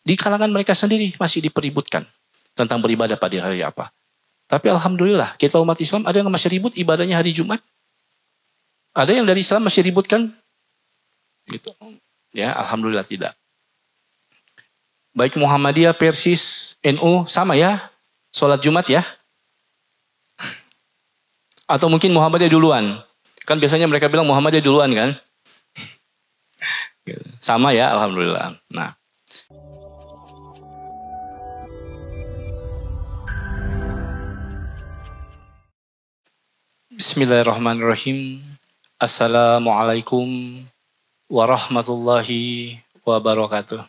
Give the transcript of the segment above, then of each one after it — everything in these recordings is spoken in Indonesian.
Di kalangan mereka sendiri masih dipeributkan tentang beribadah pada hari apa. Tapi alhamdulillah, kita umat Islam ada yang masih ribut ibadahnya hari Jumat. Ada yang dari Islam masih ribut kan? Gitu. Ya, alhamdulillah tidak. Baik Muhammadiyah, Persis, NU sama ya? Sholat Jumat ya? Atau mungkin Muhammadiyah duluan? Kan biasanya mereka bilang Muhammadiyah duluan kan? Sama ya, alhamdulillah. Nah. Bismillahirrahmanirrahim. Assalamualaikum warahmatullahi wabarakatuh.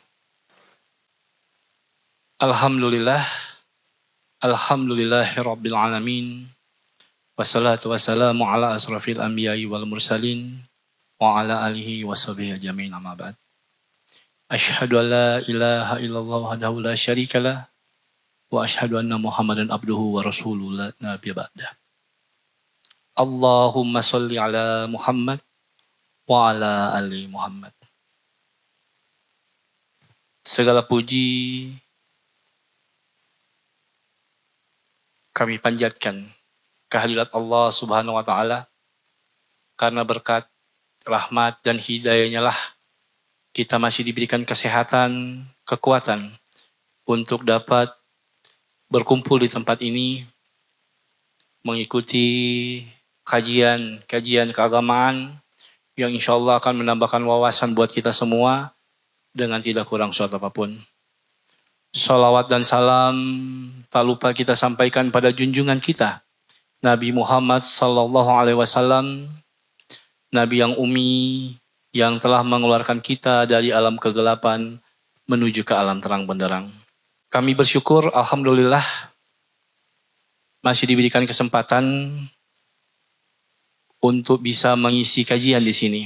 Alhamdulillah. Alhamdulillahirabbil alamin. Wassalatu wassalamu ala asrafil anbiya'i wal mursalin wa ala alihi washabihi ajmain, amma ba'd. Asyhadu an la ilaha illallah wahdahu la syarikalah wa asyhadu anna Muhammadan abduhu wa rasuluhu la nabiyya ba'dah. Allahumma sholli ala Muhammad wa ala ali Muhammad. Segala puji kami panjatkan kehadirat Allah Subhanahu wa taala, karena berkat rahmat dan hidayahnya lah kita masih diberikan kesehatan, kekuatan untuk dapat berkumpul di tempat ini mengikuti kajian keagamaan yang insya Allah akan menambahkan wawasan buat kita semua dengan tidak kurang suatu apapun. Salawat dan salam tak lupa kita sampaikan pada junjungan kita Nabi Muhammad sallallahu alaihi wasallam, Nabi yang umi, yang telah mengeluarkan kita dari alam kegelapan menuju ke alam terang benderang. Kami bersyukur alhamdulillah masih diberikan kesempatan untuk bisa mengisi kajian di sini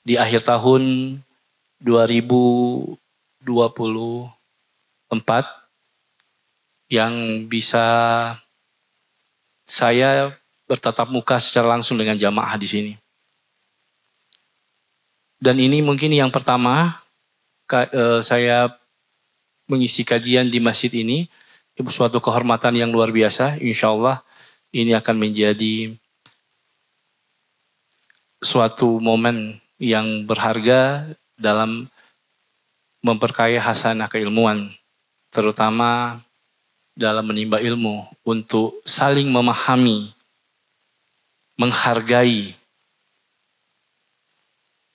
di akhir tahun 2024 yang bisa saya bertatap muka secara langsung dengan jamaah di sini. Dan ini mungkin yang pertama saya mengisi kajian di masjid ini. Suatu kehormatan yang luar biasa. Insya Allah ini akan menjadi suatu momen yang berharga dalam memperkaya hasanah keilmuan, terutama dalam menimba ilmu, untuk saling memahami, menghargai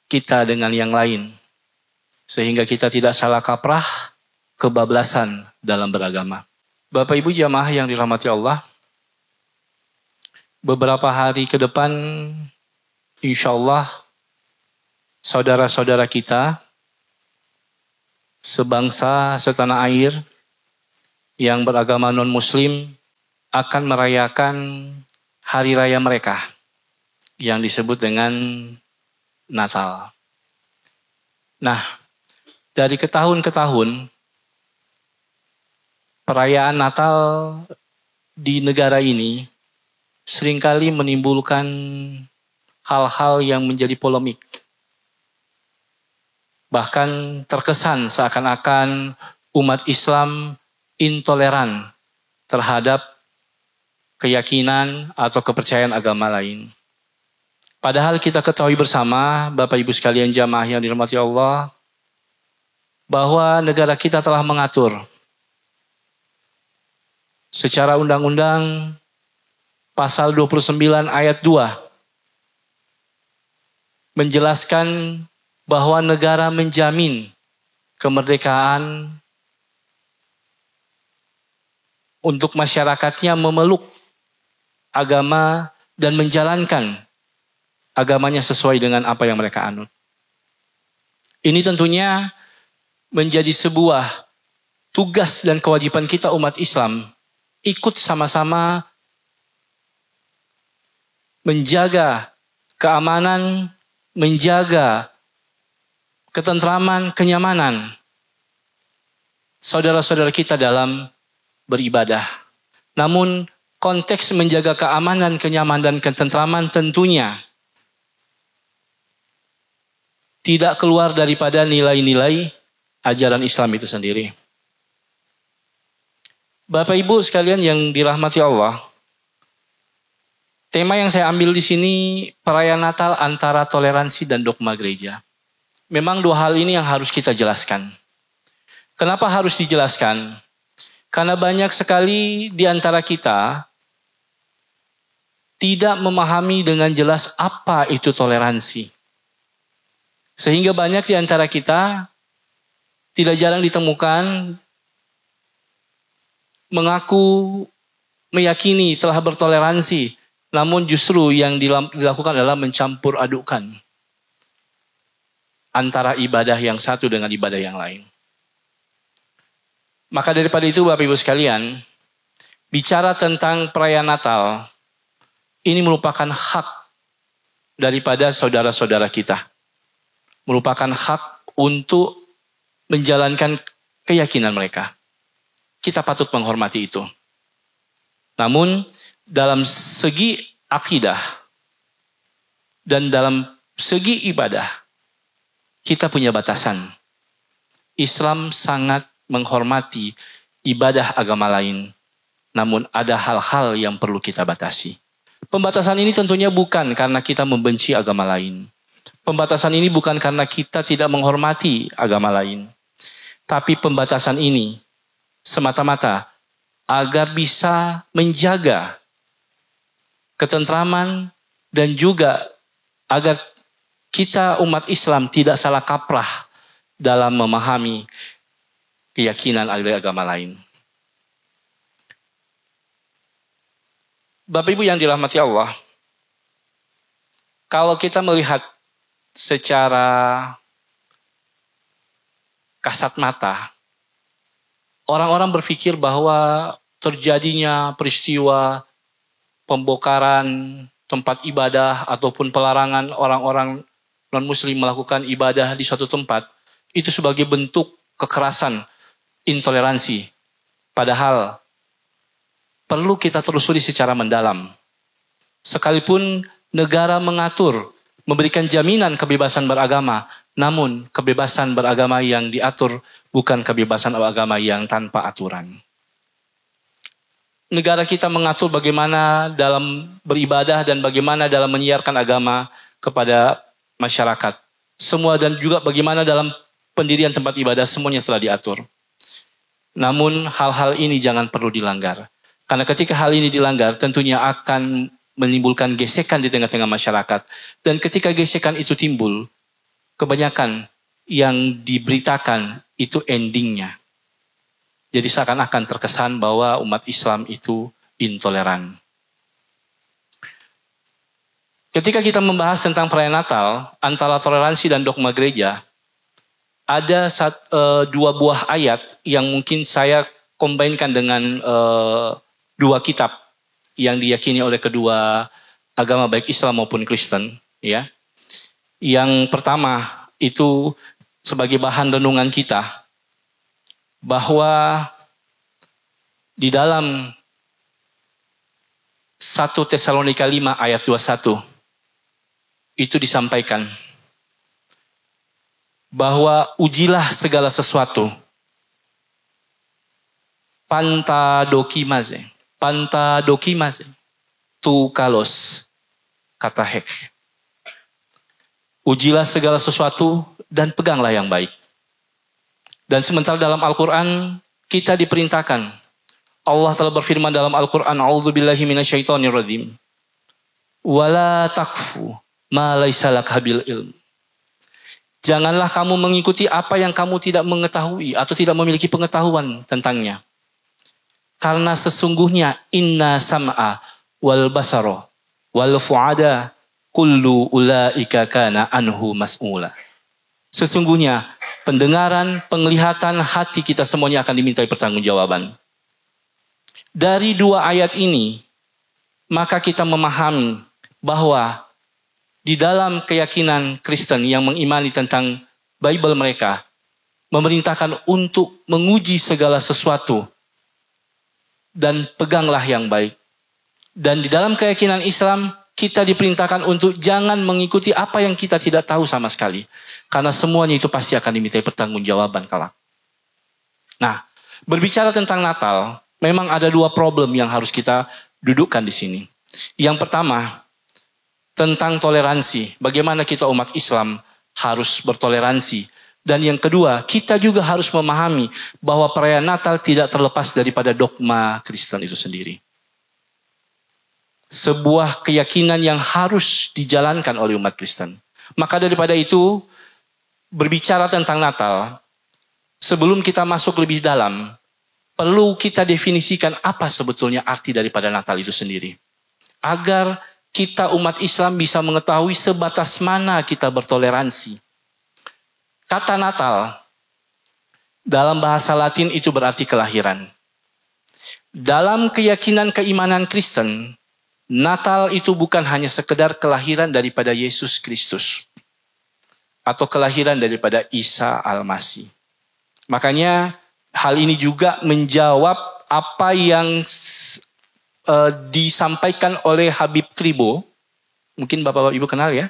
kita dengan yang lain, sehingga kita tidak salah kaprah, kebablasan dalam beragama. Bapak Ibu jamaah yang dirahmati Allah, beberapa hari ke depan insya Allah saudara-saudara kita sebangsa setanah air yang beragama non-muslim akan merayakan hari raya mereka yang disebut dengan Natal. Nah, dari ke tahun ke tahun perayaan Natal di negara ini seringkali menimbulkan hal-hal yang menjadi polemik. Bahkan terkesan seakan-akan umat Islam intoleran terhadap keyakinan atau kepercayaan agama lain. Padahal kita ketahui bersama, Bapak Ibu sekalian jamaah yang dirahmati Allah, bahwa negara kita telah mengatur secara undang-undang pasal 29 ayat 2 menjelaskan bahwa negara menjamin kemerdekaan untuk masyarakatnya memeluk agama dan menjalankan agamanya sesuai dengan apa yang mereka anut. Ini tentunya menjadi sebuah tugas dan kewajiban kita umat Islam ikut sama-sama menjaga keamanan, menjaga ketentraman, kenyamanan saudara-saudara kita dalam beribadah. Namun konteks menjaga keamanan, kenyamanan, dan ketentraman tentunya tidak keluar daripada nilai-nilai ajaran Islam itu sendiri. Bapak Ibu sekalian yang dirahmati Allah, tema yang saya ambil di sini perayaan Natal antara toleransi dan dogma gereja. Memang dua hal ini yang harus kita jelaskan. Kenapa harus dijelaskan? Karena banyak sekali di antara kita tidak memahami dengan jelas apa itu toleransi. Sehingga banyak di antara kita tidak jarang ditemukan mengaku meyakini telah bertoleransi, namun justru yang dilakukan adalah mencampur adukkan antara ibadah yang satu dengan ibadah yang lain. Maka daripada itu Bapak Ibu sekalian, bicara tentang perayaan Natal, ini merupakan hak daripada saudara-saudara kita. Merupakan hak untuk menjalankan keyakinan mereka. Kita patut menghormati itu. Namun dalam segi akidah dan dalam segi ibadah, kita punya batasan. Islam sangat menghormati ibadah agama lain. Namun ada hal-hal yang perlu kita batasi. Pembatasan ini tentunya bukan karena kita membenci agama lain. Pembatasan ini bukan karena kita tidak menghormati agama lain. Tapi pembatasan ini semata-mata agar bisa menjaga ketentraman dan juga agar kita umat Islam tidak salah kaprah dalam memahami keyakinan agama lain. Bapak Ibu yang dirahmati Allah, kalau kita melihat secara kasat mata, orang-orang berpikir bahwa terjadinya peristiwa pembongkaran tempat ibadah ataupun pelarangan orang-orang non-muslim melakukan ibadah di suatu tempat itu sebagai bentuk kekerasan, intoleransi. Padahal perlu kita telusuri secara mendalam. Sekalipun negara mengatur, memberikan jaminan kebebasan beragama, namun kebebasan beragama yang diatur bukan kebebasan beragama yang tanpa aturan. Negara kita mengatur bagaimana dalam beribadah dan bagaimana dalam menyiarkan agama kepada masyarakat. Semua dan juga bagaimana dalam pendirian tempat ibadah semuanya telah diatur. Namun hal-hal ini jangan perlu dilanggar. Karena ketika hal ini dilanggar tentunya akan menimbulkan gesekan di tengah-tengah masyarakat. Dan ketika gesekan itu timbul, kebanyakan yang diberitakan itu endingnya. Jadi seakan-akan terkesan bahwa umat Islam itu intoleran. Ketika kita membahas tentang perayaan Natal, antara toleransi dan dogma gereja, ada dua buah ayat yang mungkin saya combine-kan dengan dua kitab yang diyakini oleh kedua agama baik Islam maupun Kristen. Ya. Yang pertama itu sebagai bahan renungan kita, bahwa di dalam 1 Tesalonika 5 ayat 21 itu disampaikan bahwa ujilah segala sesuatu. Pantadokimaze tu kalos kata hek. Ujilah segala sesuatu dan peganglah yang baik. Dan sementara dalam Al-Quran kita diperintahkan. Allah telah berfirman dalam Al-Quran, A'udzubillahi minasyaitonirrajim. Wala takfu ma laisa laka bil ilm. Janganlah kamu mengikuti apa yang kamu tidak mengetahui atau tidak memiliki pengetahuan tentangnya. Karena sesungguhnya inna sam'a wal basara wal fu'ada kullu ulaika kana anhu mas'ula. Sesungguhnya pendengaran, penglihatan, hati kita semuanya akan dimintai pertanggungjawaban. Dari dua ayat ini, maka kita memahami bahwa di dalam keyakinan Kristen yang mengimani tentang Bible mereka, memerintahkan untuk menguji segala sesuatu dan peganglah yang baik. Dan di dalam keyakinan Islam, kita diperintahkan untuk jangan mengikuti apa yang kita tidak tahu sama sekali. Karena semuanya itu pasti akan dimintai pertanggungjawaban kelak. Nah, berbicara tentang Natal, memang ada dua problem yang harus kita dudukkan di sini. Yang pertama, tentang toleransi. Bagaimana kita umat Islam harus bertoleransi. Dan yang kedua, kita juga harus memahami bahwa perayaan Natal tidak terlepas daripada dogma Kristen itu sendiri. Sebuah keyakinan yang harus dijalankan oleh umat Kristen. Maka daripada itu, berbicara tentang Natal, sebelum kita masuk lebih dalam, perlu kita definisikan apa sebetulnya arti daripada Natal itu sendiri. Agar kita umat Islam bisa mengetahui sebatas mana kita bertoleransi. Kata Natal, dalam bahasa Latin itu berarti kelahiran. Dalam keyakinan keimanan Kristen, Natal itu bukan hanya sekedar kelahiran daripada Yesus Kristus. Atau kelahiran daripada Isa Al-Masih. Makanya hal ini juga menjawab apa yang disampaikan oleh Habib Kribo. Mungkin Bapak Ibu kenal ya.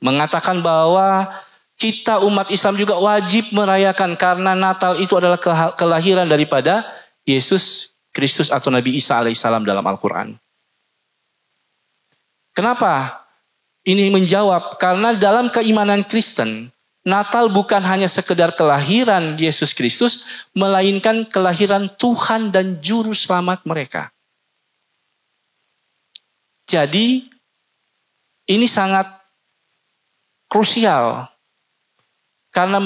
Mengatakan bahwa kita umat Islam juga wajib merayakan karena Natal itu adalah kelahiran daripada Yesus Kristus atau Nabi Isa alaihissalam dalam Al-Quran. Kenapa? Ini menjawab karena dalam keimanan Kristen, Natal bukan hanya sekedar kelahiran Yesus Kristus, melainkan kelahiran Tuhan dan Juru Selamat mereka. Jadi, ini sangat krusial. Karena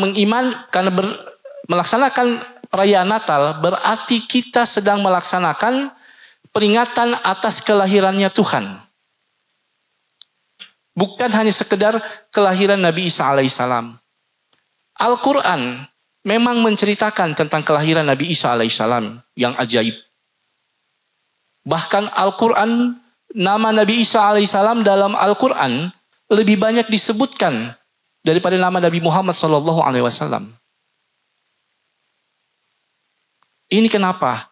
melaksanakan perayaan Natal berarti kita sedang melaksanakan peringatan atas kelahirannya Tuhan. Bukan hanya sekedar kelahiran Nabi Isa alaihissalam. Al-Quran memang menceritakan tentang kelahiran Nabi Isa alaihissalam yang ajaib. Bahkan Al-Quran, nama Nabi Isa alaihissalam dalam Al-Quran lebih banyak disebutkan daripada nama Nabi Muhammad SAW. Ini kenapa?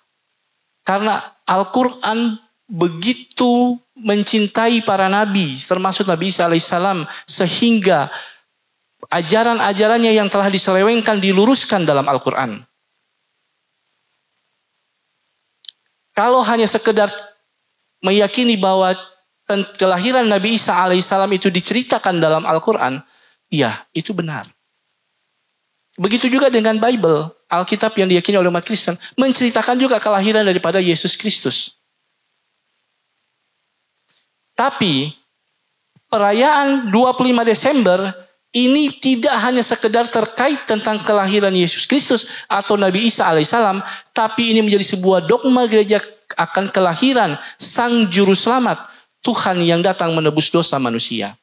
Karena Al-Quran begitu mencintai para nabi, termasuk Nabi Isa alaihissalam, sehingga ajaran-ajarannya yang telah diselewengkan diluruskan dalam Al-Quran. Kalau hanya sekedar meyakini bahwa kelahiran Nabi Isa alaihissalam itu diceritakan dalam Al-Quran, ya, itu benar. Begitu juga dengan Bible, Alkitab yang diyakini oleh umat Kristen, menceritakan juga kelahiran daripada Yesus Kristus. Tapi, perayaan 25 Desember ini tidak hanya sekedar terkait tentang kelahiran Yesus Kristus atau Nabi Isa alaihissalam, tapi ini menjadi sebuah dogma gereja akan kelahiran Sang Juru Selamat, Tuhan yang datang menebus dosa manusia.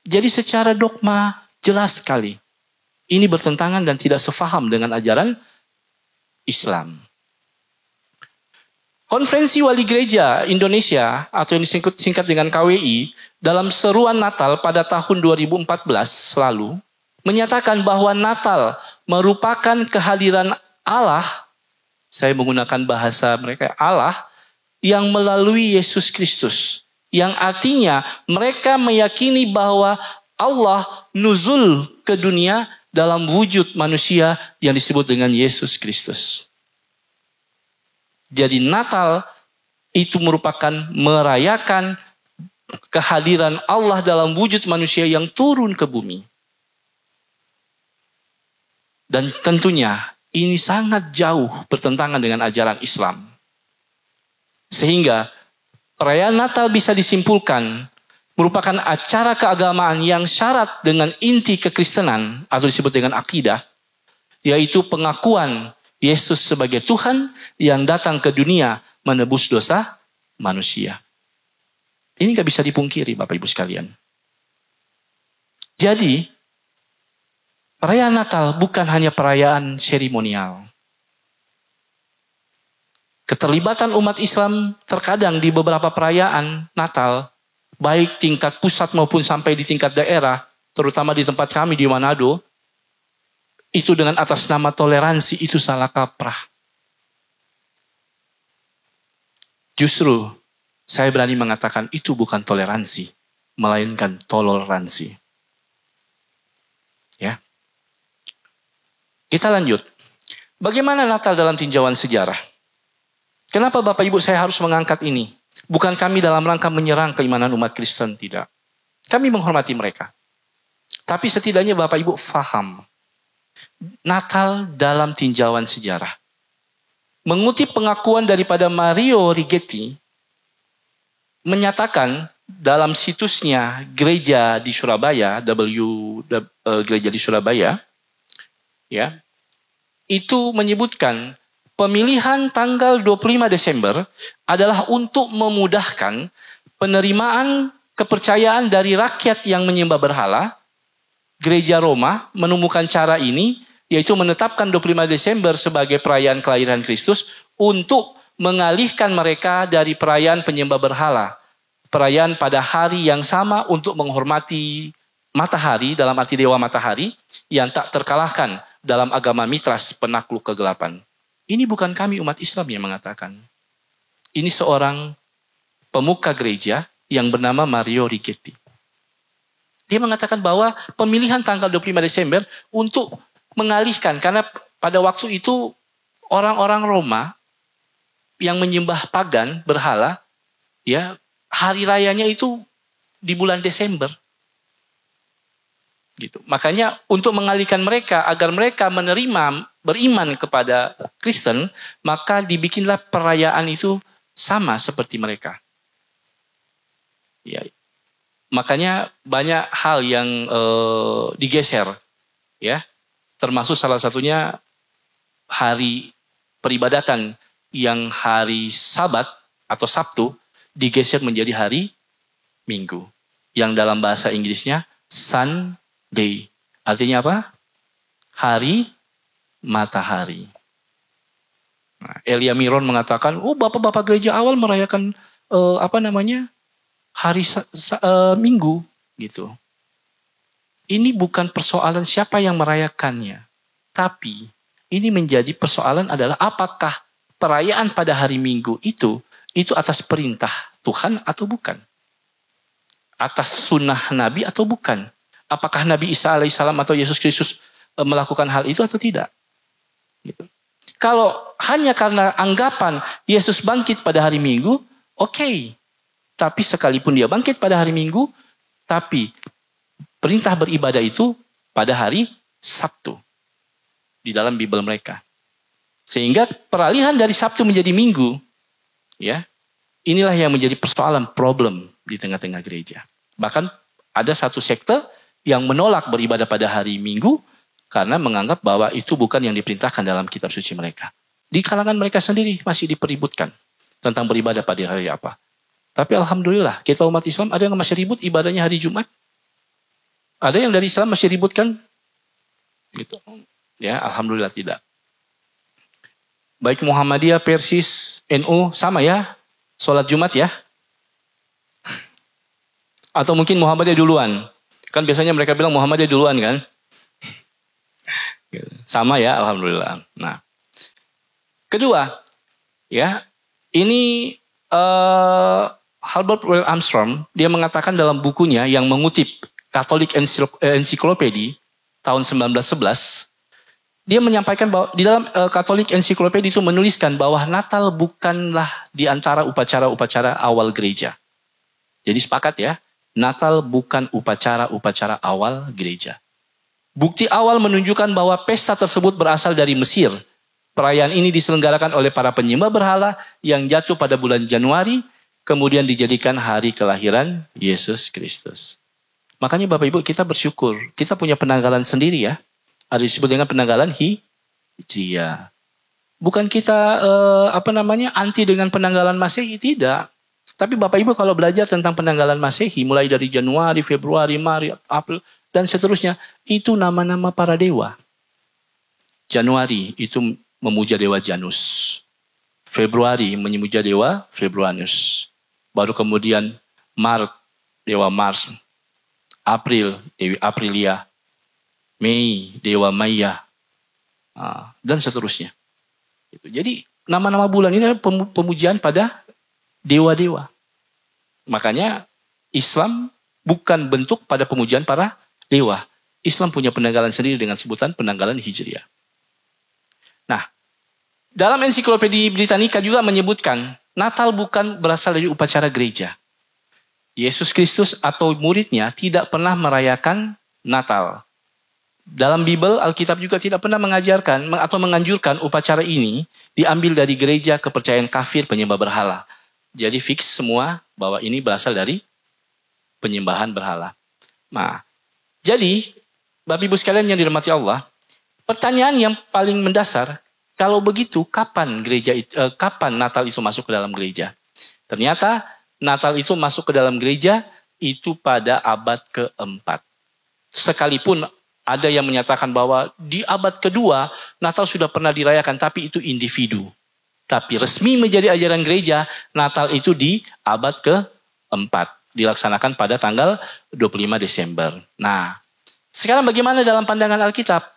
Jadi secara dogma jelas sekali. Ini bertentangan dan tidak sefaham dengan ajaran Islam. Konferensi Wali Gereja Indonesia atau yang disingkat dengan KWI dalam seruan Natal pada tahun 2014 lalu menyatakan bahwa Natal merupakan kehadiran Allah, saya menggunakan bahasa mereka, Allah yang melalui Yesus Kristus. Yang artinya mereka meyakini bahwa Allah nuzul ke dunia dalam wujud manusia yang disebut dengan Yesus Kristus. Jadi Natal itu merupakan merayakan kehadiran Allah dalam wujud manusia yang turun ke bumi. Dan tentunya ini sangat jauh bertentangan dengan ajaran Islam. Sehingga perayaan Natal bisa disimpulkan merupakan acara keagamaan yang syarat dengan inti kekristenan atau disebut dengan akidah, yaitu pengakuan Yesus sebagai Tuhan yang datang ke dunia menebus dosa manusia. Ini gak bisa dipungkiri Bapak Ibu sekalian. Jadi, perayaan Natal bukan hanya perayaan seremonial. Keterlibatan umat Islam terkadang di beberapa perayaan Natal, baik tingkat pusat maupun sampai di tingkat daerah, terutama di tempat kami di Manado, itu dengan atas nama toleransi itu salah kaprah. Justru saya berani mengatakan itu bukan toleransi, melainkan toleransi. Ya. Kita lanjut. Bagaimana Natal dalam tinjauan sejarah? Kenapa Bapak Ibu saya harus mengangkat ini? Bukan kami dalam rangka menyerang keimanan umat Kristen, tidak. Kami menghormati mereka. Tapi setidaknya Bapak Ibu faham. Natal dalam tinjauan sejarah. Mengutip pengakuan daripada Mario Righetti, menyatakan dalam situsnya gereja di Surabaya, gereja di Surabaya, ya, itu menyebutkan pemilihan tanggal 25 Desember adalah untuk memudahkan penerimaan kepercayaan dari rakyat yang menyembah berhala. Gereja Roma menemukan cara ini, yaitu menetapkan 25 Desember sebagai perayaan kelahiran Kristus untuk mengalihkan mereka dari perayaan penyembah berhala. Perayaan pada hari yang sama untuk menghormati matahari, dalam arti dewa matahari, yang tak terkalahkan dalam agama Mitras, penakluk kegelapan. Ini bukan kami umat Islam yang mengatakan. Ini seorang pemuka gereja yang bernama Mario Righetti. Dia mengatakan bahwa pemilihan tanggal 25 Desember untuk mengalihkan, karena pada waktu itu orang-orang Roma yang menyembah pagan, berhala, ya, hari rayanya itu di bulan Desember. Gitu. Makanya untuk mengalihkan mereka agar mereka beriman kepada Kristen, maka dibikinlah perayaan itu sama seperti mereka. Ya. Makanya banyak hal yang digeser, ya. Termasuk salah satunya hari peribadatan yang hari Sabat atau Sabtu digeser menjadi hari Minggu. Yang dalam bahasa Inggrisnya Sunday. Artinya apa? Hari matahari. Nah, Elia Miron mengatakan, bapak-bapak gereja awal merayakan hari Minggu gitu. Ini bukan persoalan siapa yang merayakannya, tapi ini menjadi persoalan adalah apakah perayaan pada hari Minggu itu atas perintah Tuhan atau bukan? Atas sunnah Nabi atau bukan? Apakah Nabi Isa alaihissalam atau Yesus Kristus melakukan hal itu atau tidak? Gitu. Kalau hanya karena anggapan Yesus bangkit pada hari Minggu, oke. Tapi sekalipun dia bangkit pada hari Minggu, tapi perintah beribadah itu pada hari Sabtu. Di dalam Bible mereka. Sehingga peralihan dari Sabtu menjadi Minggu, ya, inilah yang menjadi persoalan problem di tengah-tengah gereja. Bahkan ada satu sekte yang menolak beribadah pada hari Minggu karena menganggap bahwa itu bukan yang diperintahkan dalam kitab suci mereka. Di kalangan mereka sendiri masih dipeributkan tentang beribadah pada hari apa. Tapi alhamdulillah, kita umat Islam ada yang masih ribut ibadahnya hari Jumat. Ada yang dari Islam masih ribut kan? Gitu. Ya, alhamdulillah tidak. Baik Muhammadiyah, Persis, NU sama ya, sholat Jumat ya. Atau mungkin Muhammadiyah duluan. Kan biasanya mereka bilang Muhammadiyah duluan kan? Sama ya, alhamdulillah. Nah, kedua, ya, ini Albert Will Armstrong, dia mengatakan dalam bukunya yang mengutip Catholic Encyclopedia tahun 1911, dia menyampaikan bahwa di dalam Catholic Encyclopedia itu menuliskan bahwa Natal bukanlah di antara upacara-upacara awal gereja. Jadi sepakat ya, Natal bukan upacara-upacara awal gereja. Bukti awal menunjukkan bahwa pesta tersebut berasal dari Mesir. Perayaan ini diselenggarakan oleh para penyembah berhala yang jatuh pada bulan Januari, kemudian dijadikan hari kelahiran Yesus Kristus. Makanya Bapak Ibu kita bersyukur, kita punya penanggalan sendiri ya. Ada disebut dengan penanggalan Hijriah. Bukan kita anti dengan penanggalan Masehi, tidak. Tapi Bapak Ibu kalau belajar tentang penanggalan Masehi, mulai dari Januari, Februari, Maret, April, dan seterusnya, itu nama-nama para dewa. Januari itu memuja dewa Janus. Februari memuja dewa Februanus. Baru kemudian Maret, dewa Mars. April, dewi Aprilia. Mei, dewa Maya. Dan seterusnya. Jadi nama-nama bulan ini adalah pemujaan pada dewa-dewa. Makanya Islam bukan bentuk pada pemujaan para dewa. Islam punya penanggalan sendiri dengan sebutan penanggalan Hijriah. Nah, dalam ensiklopedia Britannica juga menyebutkan, Natal bukan berasal dari upacara gereja. Yesus Kristus atau muridnya tidak pernah merayakan Natal. Dalam Bible, Alkitab juga tidak pernah mengajarkan atau menganjurkan upacara ini diambil dari gereja kepercayaan kafir penyembah berhala. Jadi fix semua bahwa ini berasal dari penyembahan berhala. Nah, jadi Bapak Ibu sekalian yang dirahmati Allah, pertanyaan yang paling mendasar, kalau begitu kapan kapan Natal itu masuk ke dalam gereja? Ternyata Natal itu masuk ke dalam gereja itu pada abad keempat. Sekalipun ada yang menyatakan bahwa di abad kedua Natal sudah pernah dirayakan, tapi itu individu. Tapi resmi menjadi ajaran gereja, Natal itu di abad keempat. Dilaksanakan pada tanggal 25 Desember. Nah, sekarang bagaimana dalam pandangan Alkitab?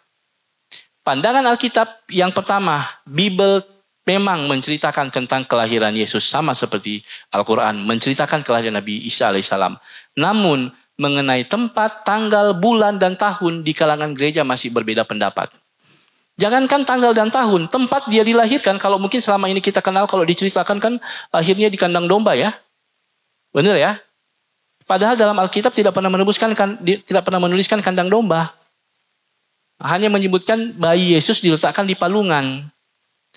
Pandangan Alkitab yang pertama, Bible memang menceritakan tentang kelahiran Yesus. Sama seperti Al-Quran, menceritakan kelahiran Nabi Isa alaihissalam. Namun, mengenai tempat, tanggal, bulan, dan tahun di kalangan gereja masih berbeda pendapat. Jangankan tanggal dan tahun, tempat dia dilahirkan, kalau mungkin selama ini kita kenal, kalau diceritakan kan lahirnya di kandang domba ya. Benar ya? Padahal dalam Alkitab tidak pernah menuliskan kandang domba. Hanya menyebutkan bayi Yesus diletakkan di palungan.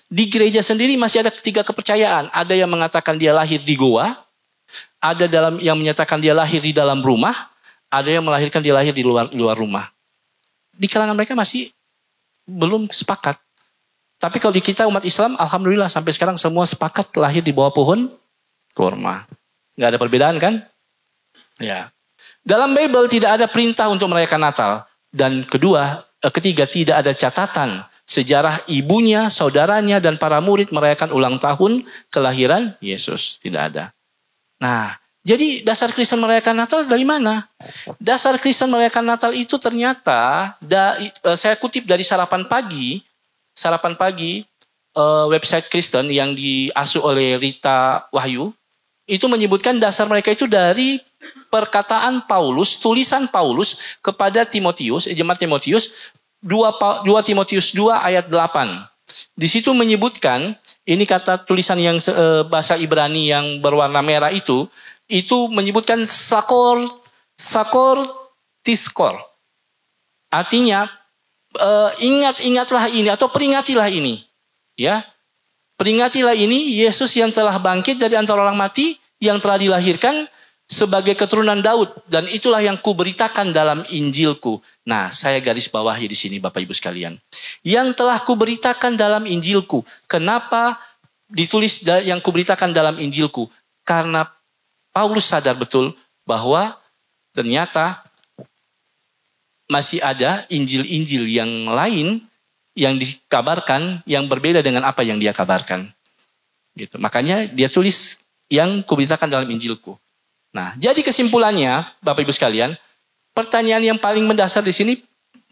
Di gereja sendiri masih ada 3 kepercayaan. Ada yang mengatakan dia lahir di goa, ada yang menyatakan dia lahir di dalam rumah, ada yang melahirkan dia lahir di luar rumah. Di kalangan mereka masih belum sepakat. Tapi kalau di kita umat Islam, alhamdulillah sampai sekarang semua sepakat lahir di bawah pohon kurma. Nggak ada perbedaan kan? Ya. Dalam Bible tidak ada perintah untuk merayakan Natal. Dan ketiga tidak ada catatan sejarah ibunya, saudaranya, dan para murid merayakan ulang tahun kelahiran Yesus. Tidak ada. Nah, jadi dasar Kristen merayakan Natal dari mana? Dasar Kristen merayakan Natal itu ternyata, saya kutip dari Sarapan Pagi, website Kristen yang diasuh oleh Rita Wahyu, itu menyebutkan dasar mereka itu dari perkataan Paulus, tulisan Paulus kepada Timotius, jemaat Timotius, 2 Timotius 2 ayat 8. Di situ menyebutkan, ini kata tulisan yang bahasa Ibrani yang berwarna merah itu menyebutkan sakor tiskor. Artinya, ingat-ingatlah ini atau peringatilah ini. Ya, peringatilah ini Yesus yang telah bangkit dari antara orang mati, yang telah dilahirkan sebagai keturunan Daud, dan itulah yang kuberitakan dalam Injilku. Nah, saya garis bawahi di sini Bapak Ibu sekalian. Yang telah kuberitakan dalam Injilku. Kenapa ditulis yang kuberitakan dalam Injilku? Karena Paulus sadar betul bahwa ternyata masih ada Injil-Injil yang lain yang dikabarkan yang berbeda dengan apa yang dia kabarkan. Gitu. Makanya dia tulis yang kuberitakan dalam Injilku. Nah, jadi kesimpulannya, Bapak Ibu sekalian, pertanyaan yang paling mendasar di sini,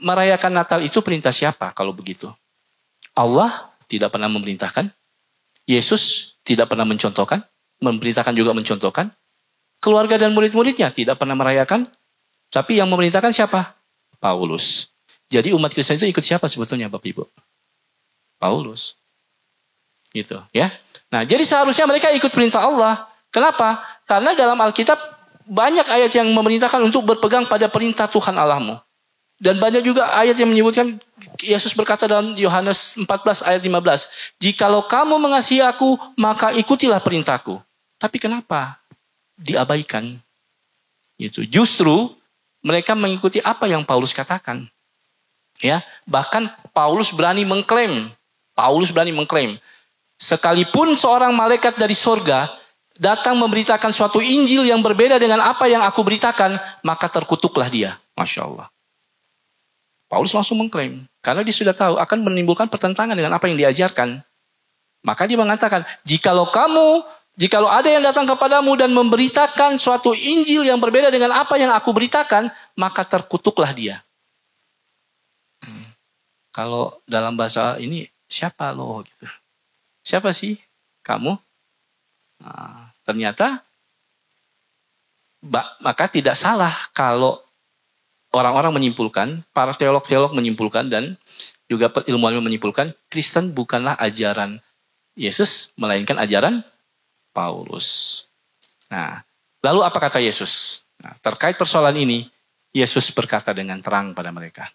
merayakan Natal itu perintah siapa kalau begitu? Allah tidak pernah memerintahkan, Yesus tidak pernah mencontohkan, memerintahkan juga mencontohkan, keluarga dan murid-muridnya tidak pernah merayakan, tapi yang memerintahkan siapa? Paulus. Jadi umat Kristen itu ikut siapa sebetulnya Bapak Ibu? Paulus. Gitu ya. Nah, jadi seharusnya mereka ikut perintah Allah. Kenapa? Karena dalam Alkitab banyak ayat yang memerintahkan untuk berpegang pada perintah Tuhan Allahmu. Dan banyak juga ayat yang menyebutkan, Yesus berkata dalam Yohanes 14 ayat 15, "Jikalau kamu mengasihi aku, maka ikutilah perintahku." Tapi kenapa diabaikan? Itu justru mereka mengikuti apa yang Paulus katakan. Ya, bahkan Paulus berani mengklaim, sekalipun seorang malaikat dari sorga datang memberitakan suatu Injil yang berbeda dengan apa yang aku beritakan, maka terkutuklah dia. Masya Allah. Paulus langsung mengklaim. Karena dia sudah tahu akan menimbulkan pertentangan dengan apa yang diajarkan. Maka dia mengatakan, jikalau ada yang datang kepadamu dan memberitakan suatu Injil yang berbeda dengan apa yang aku beritakan, maka terkutuklah dia. Kalau dalam bahasa ini, siapa lo? Gitu. Siapa sih kamu? Nah, ternyata maka tidak salah kalau orang-orang menyimpulkan, para teolog-teolog menyimpulkan dan juga ilmuwan menyimpulkan Kristen bukanlah ajaran Yesus, melainkan ajaran Paulus. Nah, lalu apa kata Yesus? Nah, terkait persoalan ini, Yesus berkata dengan terang pada mereka,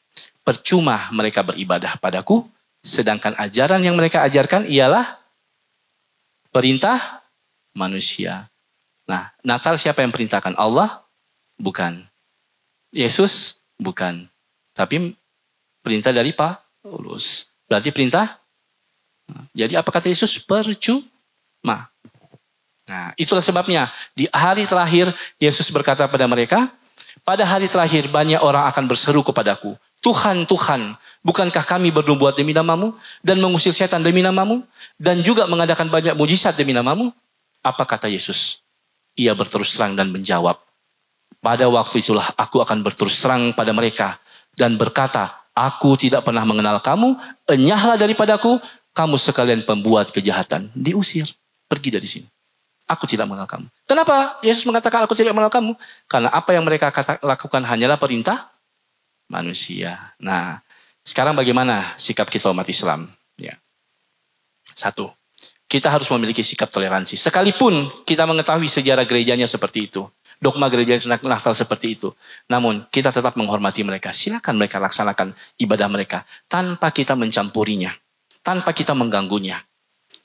percuma mereka beribadah padaku, sedangkan ajaran yang mereka ajarkan ialah perintah manusia. Nah, Natal siapa yang perintahkan? Allah? Bukan. Yesus? Bukan. Tapi perintah dari Paulus. Berarti perintah? Jadi apa kata Yesus? Percuma. Nah, itulah sebabnya di hari terakhir Yesus berkata pada mereka, pada hari terakhir banyak orang akan berseru kepadaku, Tuhan, Tuhan, bukankah kami bernubuat demi namamu dan mengusir setan demi namamu dan juga mengadakan banyak mujizat demi namamu? Apa kata Yesus? Ia berterus terang dan menjawab, pada waktu itulah aku akan berterus terang pada mereka dan berkata, aku tidak pernah mengenal kamu, enyahlah daripadaku, kamu sekalian pembuat kejahatan. Diusir, pergi dari sini. Aku tidak mengenal kamu. Kenapa Yesus mengatakan aku tidak mengenal kamu? Karena apa yang mereka lakukan hanyalah perintah manusia. Nah, sekarang bagaimana sikap kita umat Islam? Ya. Satu, kita harus memiliki sikap toleransi. Sekalipun kita mengetahui sejarah gerejanya seperti itu, dogma gereja Natal seperti itu, namun kita tetap menghormati mereka. Silakan mereka laksanakan ibadah mereka tanpa kita mencampurinya, tanpa kita mengganggunya.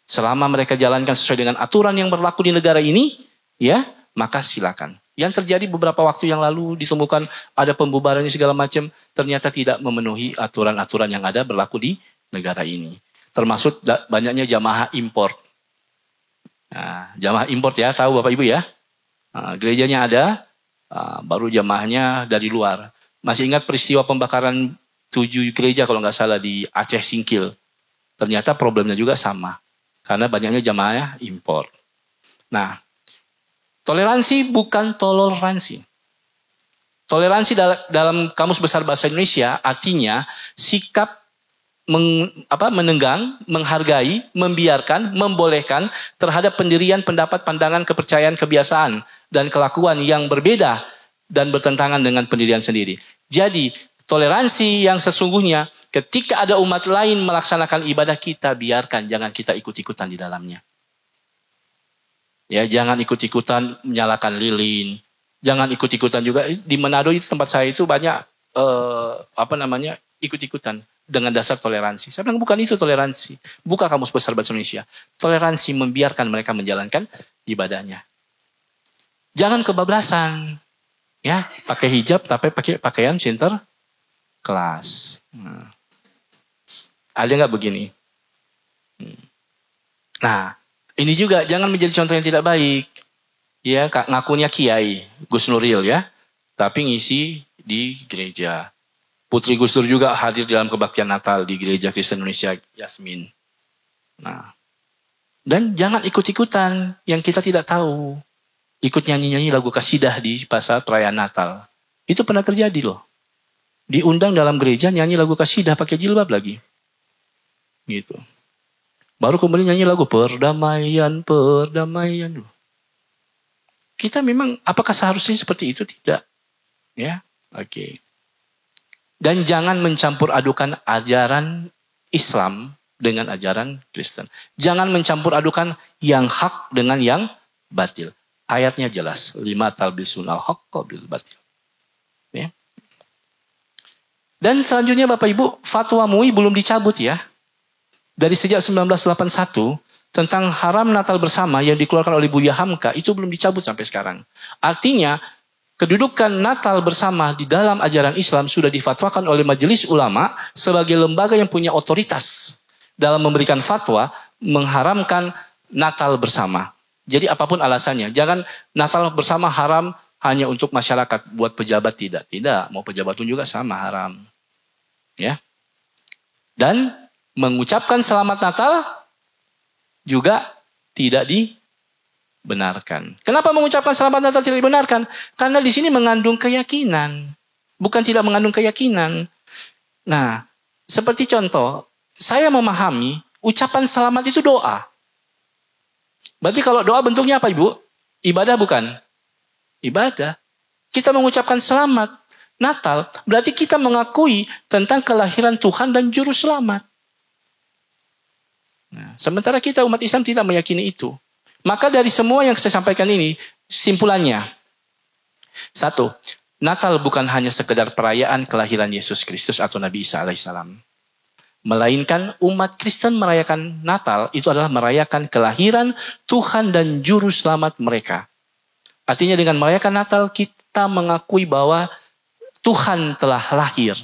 Selama mereka jalankan sesuai dengan aturan yang berlaku di negara ini, ya, maka silakan. Yang terjadi beberapa waktu yang lalu ditemukan ada pembubarannya segala macam, ternyata tidak memenuhi aturan-aturan yang ada berlaku di negara ini. Termasuk banyaknya jamaah impor. Nah, jamaah impor ya, tahu Bapak Ibu ya? Nah, gerejanya ada, baru jamaahnya dari luar. Masih ingat peristiwa pembakaran 7 gereja kalau nggak salah di Aceh Singkil. Ternyata problemnya juga sama. Karena banyaknya jamaahnya impor. Nah, toleransi bukan toleransi. Toleransi dalam Kamus Besar Bahasa Indonesia artinya sikap menenggang, menghargai, membiarkan, membolehkan terhadap pendirian, pendapat, pandangan, kepercayaan, kebiasaan, dan kelakuan yang berbeda dan bertentangan dengan pendirian sendiri. Jadi, toleransi yang sesungguhnya ketika ada umat lain melaksanakan ibadah kita, biarkan, jangan kita ikut-ikutan di dalamnya. Ya, jangan ikut-ikutan menyalakan lilin, jangan ikut-ikutan juga di Manado itu tempat saya itu banyak ikut-ikutan dengan dasar toleransi. Saya bilang bukan itu toleransi. Buka Kamus Besar Bahasa Indonesia. Toleransi membiarkan mereka menjalankan ibadahnya. Jangan kebablasan. Ya, pakai hijab tapi pakai pakaian center kelas. Ada nggak begini? Nah, ini juga jangan menjadi contoh yang tidak baik. Ya, ngakunya kiai, Gus Nuril ya, tapi ngisi di gereja. Putri Gus Dur juga hadir dalam kebaktian Natal di Gereja Kristen Indonesia Yasmin. Nah, dan jangan ikut-ikutan yang kita tidak tahu. Ikut nyanyi-nyanyi lagu kasidah di pasar perayaan Natal. Itu pernah terjadi loh. Diundang dalam gereja nyanyi lagu kasidah pakai jilbab lagi. Gitu. Baru kemudian nyanyi lagu perdamaian, perdamaian. Kita memang apakah seharusnya seperti itu? Tidak. Ya, oke. Dan jangan mencampur adukan ajaran Islam dengan ajaran Kristen. Jangan mencampur adukan yang hak dengan yang batil. Ayatnya jelas. 5 talbisun al-haqqa bil batil. Ya. Dan selanjutnya Bapak Ibu, fatwa MUI belum dicabut ya. Dari sejak 1981, tentang haram Natal bersama yang dikeluarkan oleh Buya Hamka, itu belum dicabut sampai sekarang. Artinya, kedudukan Natal bersama di dalam ajaran Islam sudah difatwakan oleh Majelis Ulama sebagai lembaga yang punya otoritas dalam memberikan fatwa mengharamkan Natal bersama. Jadi apapun alasannya, jangan Natal bersama haram hanya untuk masyarakat, buat pejabat tidak. Tidak, mau pejabat pun juga sama haram. Ya. Dan mengucapkan selamat Natal juga tidak dibenarkan. Kenapa mengucapkan selamat Natal tidak dibenarkan? Karena di sini mengandung keyakinan. Bukan tidak mengandung keyakinan. Nah, seperti contoh, saya memahami ucapan selamat itu doa. Berarti kalau doa bentuknya apa Ibu? Ibadah bukan? Ibadah. Kita mengucapkan selamat. Natal, berarti kita mengakui tentang kelahiran Tuhan dan Juru Selamat. Nah, sementara kita umat Islam tidak meyakini itu. Maka dari semua yang saya sampaikan ini, simpulannya. 1. Natal bukan hanya sekedar perayaan kelahiran Yesus Kristus atau Nabi Isa alaihissalam. Melainkan umat Kristen merayakan Natal itu adalah merayakan kelahiran Tuhan dan Juru Selamat mereka. Artinya dengan merayakan Natal kita mengakui bahwa Tuhan telah lahir.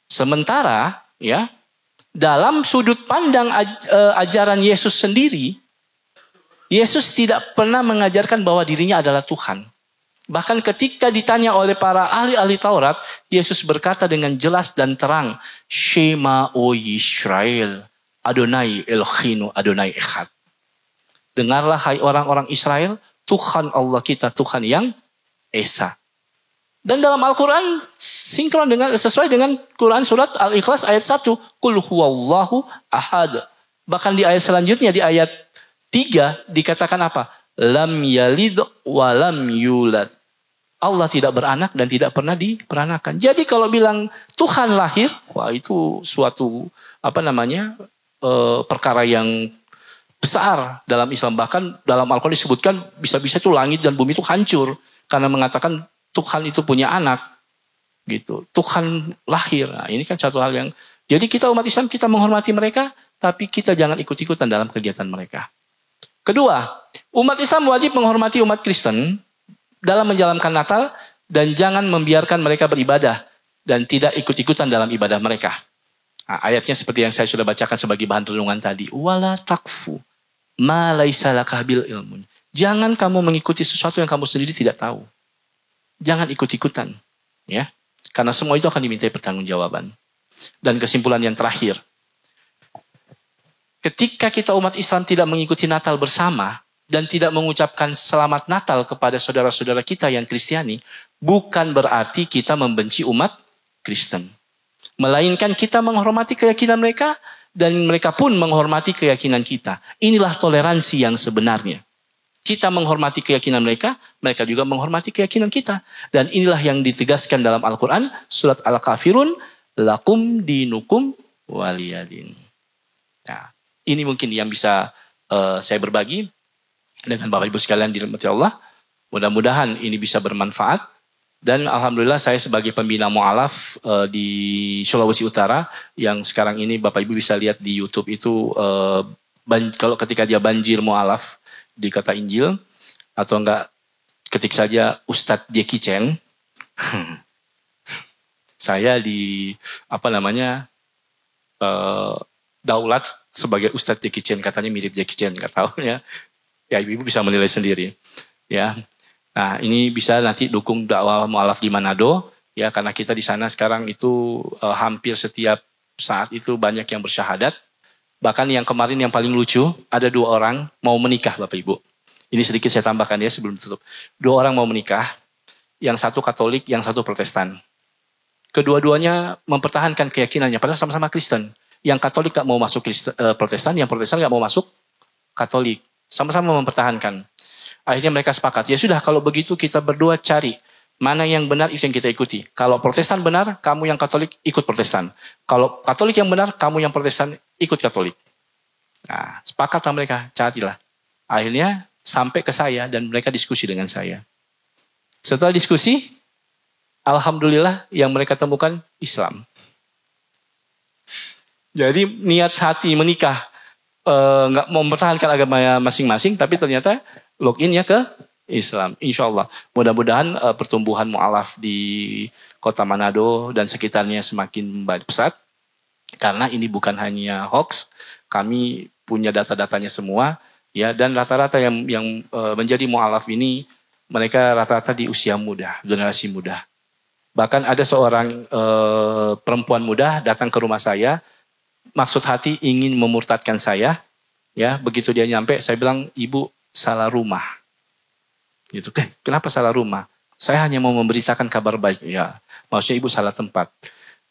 Sementara ya, dalam sudut pandang ajaran Yesus sendiri, Yesus tidak pernah mengajarkan bahwa dirinya adalah Tuhan. Bahkan ketika ditanya oleh para ahli-ahli Taurat, Yesus berkata dengan jelas dan terang, Shema o Yisrael, Adonai Elohinu, Adonai Echad. Dengarlah hai orang-orang Israel, Tuhan Allah kita, Tuhan yang Esa. Dan dalam Al-Quran sinkron sesuai dengan Quran surat Al-Ikhlas ayat 1. Qul huwallahu ahad. Bahkan di ayat selanjutnya di ayat 3 dikatakan apa? Lam yalid wa lam yulad. Allah tidak beranak dan tidak pernah diperanakan. Jadi kalau bilang Tuhan lahir, wah itu suatu perkara yang besar dalam Islam. Bahkan dalam Al-Quran disebutkan bisa-bisa itu langit dan bumi itu hancur karena mengatakan Tuhan itu punya anak, gitu. Tuhan lahir. Nah, ini kan satu hal yang. Jadi kita umat Islam kita menghormati mereka, tapi kita jangan ikut-ikutan dalam kegiatan mereka. Kedua, umat Islam wajib menghormati umat Kristen dalam menjalankan Natal dan jangan membiarkan mereka beribadah dan tidak ikut-ikutan dalam ibadah mereka. Nah, ayatnya seperti yang saya sudah bacakan sebagai bahan renungan tadi. Wala takfu ma laisa laka bil ilmun. Jangan kamu mengikuti sesuatu yang kamu sendiri tidak tahu. Jangan ikut-ikutan, ya, karena semua itu akan dimintai pertanggungjawaban. Dan kesimpulan yang terakhir, ketika kita umat Islam tidak mengikuti Natal bersama dan tidak mengucapkan selamat Natal kepada saudara-saudara kita yang Kristiani, bukan berarti kita membenci umat Kristen, melainkan kita menghormati keyakinan mereka dan mereka pun menghormati keyakinan kita. Inilah toleransi yang sebenarnya. Kita menghormati keyakinan mereka, mereka juga menghormati keyakinan kita. Dan inilah yang ditegaskan dalam Al-Quran, surat Al-Kafirun, lakum dinukum waliyadin. Nah, ini mungkin yang bisa saya berbagi dengan Bapak Ibu sekalian dirahmati Allah. Mudah-mudahan ini bisa bermanfaat. Dan Alhamdulillah saya sebagai pembina mu'alaf di Sulawesi Utara, yang sekarang ini Bapak Ibu bisa lihat di YouTube itu, kalau ketika dia banjir mu'alaf, di Kata Injil, atau enggak ketik saja Ustadz Jackie Chan. Saya di daulat sebagai Ustadz Jackie Chan, katanya mirip Jackie Chan, nggak tahu ya. Ya ibu bisa menilai sendiri. Ya, nah ini bisa nanti dukung dakwah mu'alaf di Manado, ya karena kita di sana sekarang itu hampir setiap saat itu banyak yang bersyahadat. Bahkan yang kemarin yang paling lucu, ada 2 orang mau menikah Bapak Ibu. Ini sedikit saya tambahkan ya sebelum tutup. 2 orang mau menikah, yang satu Katolik, yang satu Protestan. Kedua-duanya mempertahankan keyakinannya, padahal sama-sama Kristen. Yang Katolik gak mau masuk Protestan, yang Protestan gak mau masuk Katolik. Sama-sama mempertahankan. Akhirnya mereka sepakat, ya sudah kalau begitu kita berdua cari mana yang benar itu yang kita ikuti. Kalau Protestan benar, kamu yang Katolik ikut Protestan. Kalau Katolik yang benar, kamu yang Protestan ikut Katolik. Nah, sepakatlah mereka, carilah. Akhirnya sampai ke saya dan mereka diskusi dengan saya. Setelah diskusi, alhamdulillah yang mereka temukan Islam. Jadi niat hati menikah nggak mau mempertahankan agama masing-masing, tapi ternyata loginnya ke Islam, insya Allah. Mudah-mudahan pertumbuhan mu'alaf di kota Manado dan sekitarnya semakin pesat. Karena ini bukan hanya hoax, kami punya data-datanya semua. Ya, dan rata-rata yang menjadi mu'alaf ini, mereka rata-rata di usia muda, generasi muda. Bahkan ada seorang perempuan muda datang ke rumah saya, maksud hati ingin memurtadkan saya. Ya, begitu dia nyampe, saya bilang, ibu salah rumah. Gitu. Kenapa salah rumah? Saya hanya mau memberitakan kabar baik. Ya, maksudnya ibu salah tempat.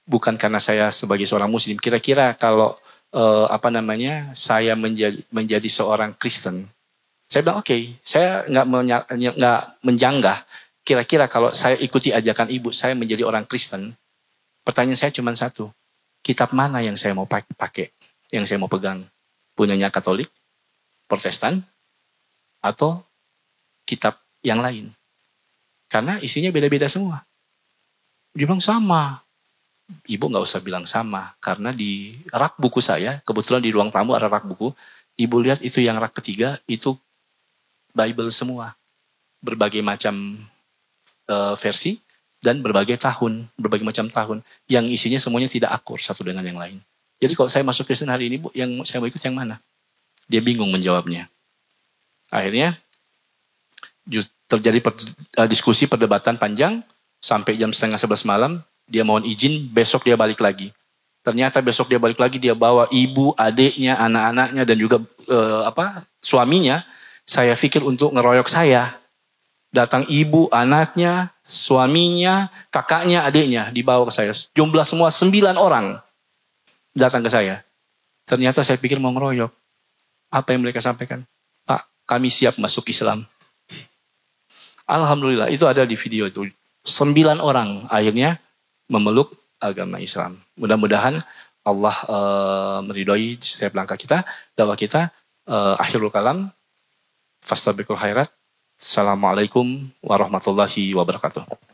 Bukan karena saya sebagai seorang muslim. Kira-kira kalau saya menjadi seorang Kristen, saya bilang oke, saya nggak menjanggah kira-kira kalau saya ikuti ajakan ibu saya menjadi orang Kristen, pertanyaan saya cuma satu. Kitab mana yang saya mau pakai? Yang saya mau pegang? Punyanya Katolik, Protestan, atau kitab yang lain? Karena isinya beda-beda semua. Dia bilang sama. Ibu nggak usah bilang sama. Karena di rak buku saya, kebetulan di ruang tamu ada rak buku. Ibu lihat itu yang rak ketiga, itu Bible semua. Berbagai macam versi dan berbagai macam tahun. Yang isinya semuanya tidak akur satu dengan yang lain. Jadi kalau saya masuk Kristen hari ini, Bu, yang saya mau ikut yang mana? Dia bingung menjawabnya. Akhirnya terjadi diskusi perdebatan panjang sampai jam 10:30 malam. Dia mohon izin, besok dia balik lagi. Ternyata besok dia balik lagi, dia bawa ibu, adiknya, anak-anaknya dan juga suaminya. Saya pikir untuk ngeroyok saya. Datang ibu, anaknya, suaminya, kakaknya, adiknya dibawa ke saya. Jumlah semua 9 orang datang ke saya. Ternyata saya pikir mau ngeroyok. Apa yang mereka sampaikan? Pak, kami siap masuk Islam. Alhamdulillah, itu ada di video itu. 9 orang akhirnya memeluk agama Islam. Mudah-mudahan Allah meridhoi setiap langkah kita, dakwah kita. Akhirul kalam, fastabiqul khairat. Assalamualaikum warahmatullahi wabarakatuh.